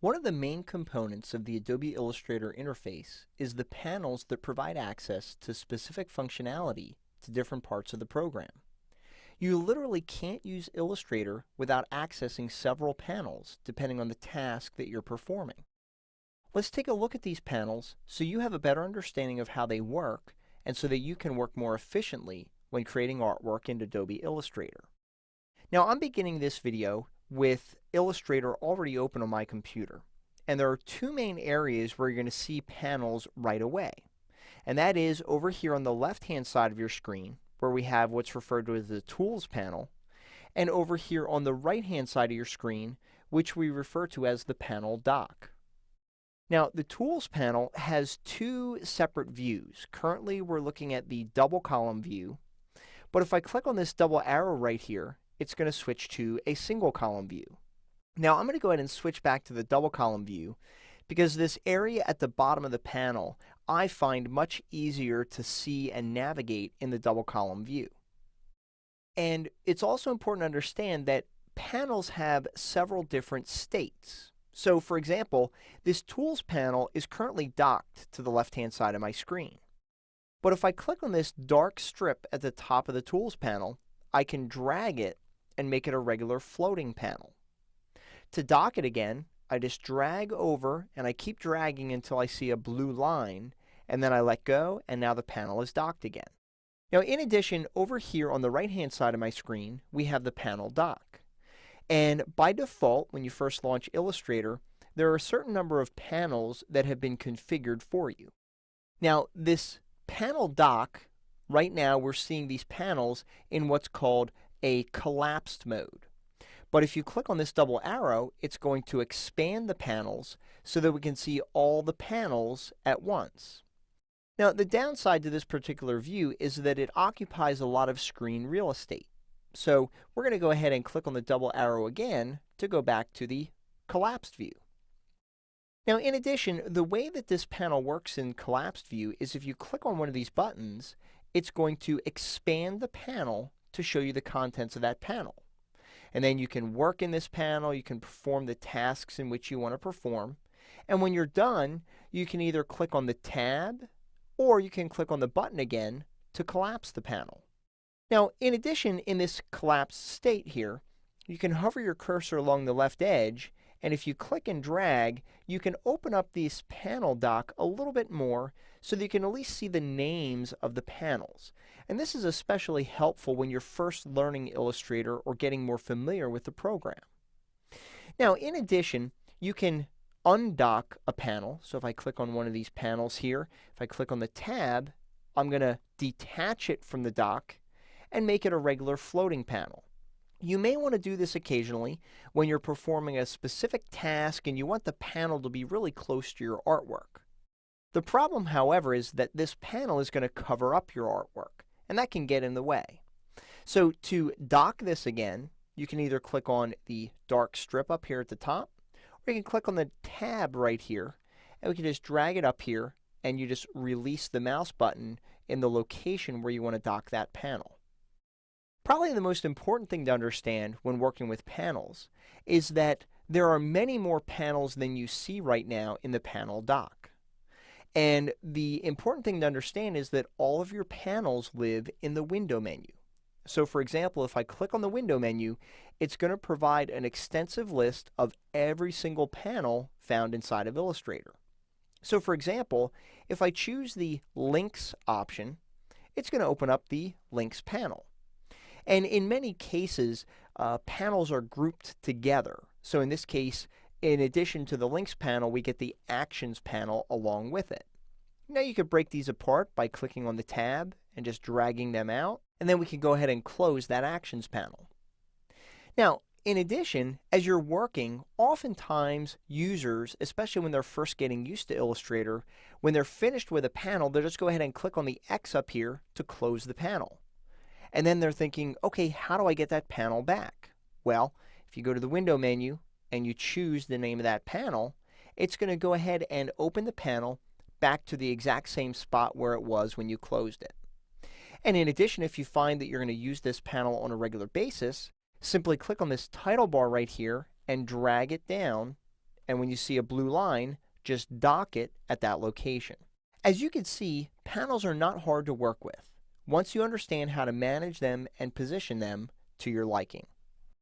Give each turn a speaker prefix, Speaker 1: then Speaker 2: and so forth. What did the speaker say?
Speaker 1: One of the main components of the Adobe Illustrator interface is the panels that provide access to specific functionality to different parts of the program. You literally can't use Illustrator without accessing several panels depending on the task that you're performing. Let's take a look at these panels so you have a better understanding of how they work and so that you can work more efficiently when creating artwork in Adobe Illustrator. Now, I'm beginning this video with Illustrator already open on my computer. And there are two main areas where you're going to see panels right away. And that is over here on the left-hand side of your screen, where we have what's referred to as the Tools panel, and over here on the right-hand side of your screen, which we refer to as the panel dock. Now, the Tools panel has two separate views. Currently, we're looking at the double column view, but if I click on this double arrow right here, it's going to switch to a single column view. Now I'm going to go ahead and switch back to the double column view because this area at the bottom of the panel I find much easier to see and navigate in the double column view. And it's also important to understand that panels have several different states. So for example, this Tools panel is currently docked to the left-hand side of my screen. But if I click on this dark strip at the top of the Tools panel, I can drag it and make it a regular floating panel. To dock it again, I just drag over and I keep dragging until I see a blue line, and then I let go and now the panel is docked again. Now in addition, over here on the right hand side of my screen, we have the panel dock. And by default, when you first launch Illustrator, there are a certain number of panels that have been configured for you. Now this panel dock, right now we're seeing these panels in what's called a collapsed mode. But if you click on this double arrow, it's going to expand the panels so that we can see all the panels at once. Now, the downside to this particular view is that it occupies a lot of screen real estate. So we're going to go ahead and click on the double arrow again to go back to the collapsed view. Now, in addition, the way that this panel works in collapsed view is if you click on one of these buttons, it's going to expand the panel to show you the contents of that panel. And then you can work in this panel, you can perform the tasks in which you want to perform. And when you're done, you can either click on the tab or you can click on the button again to collapse the panel. Now, in addition, in this collapsed state here, you can hover your cursor along the left edge, and if you click and drag, you can open up this panel dock a little bit more so that you can at least see the names of the panels. And this is especially helpful when you're first learning Illustrator or getting more familiar with the program. Now, in addition, you can undock a panel. So if I click on one of these panels here, if I click on the tab, I'm going to detach it from the dock and make it a regular floating panel. You may want to do this occasionally when you're performing a specific task and you want the panel to be really close to your artwork. The problem, however, is that this panel is going to cover up your artwork, and that can get in the way. So to dock this again, you can either click on the dark strip up here at the top, or you can click on the tab right here, and we can just drag it up here, and you just release the mouse button in the location where you want to dock that panel. Probably the most important thing to understand when working with panels is that there are many more panels than you see right now in the panel dock. And the important thing to understand is that all of your panels live in the window menu. So for example, if I click on the window menu, it's going to provide an extensive list of every single panel found inside of Illustrator. So for example, if I choose the Links option, it's going to open up the Links panel. And in many cases, panels are grouped together. So in this case, in addition to the Links panel, we get the Actions panel along with it. Now you could break these apart by clicking on the tab and just dragging them out, and then we can go ahead and close that Actions panel. Now, in addition, as you're working, oftentimes users, especially when they're first getting used to Illustrator, when they're finished with a panel, they'll just go ahead and click on the X up here to close the panel. And then they're thinking, okay, how do I get that panel back? Well, if you go to the window menu and you choose the name of that panel, it's going to go ahead and open the panel back to the exact same spot where it was when you closed it. And in addition, if you find that you're going to use this panel on a regular basis, simply click on this title bar right here and drag it down, and when you see a blue line, just dock it at that location. As you can see, panels are not hard to work with once you understand how to manage them and position them to your liking.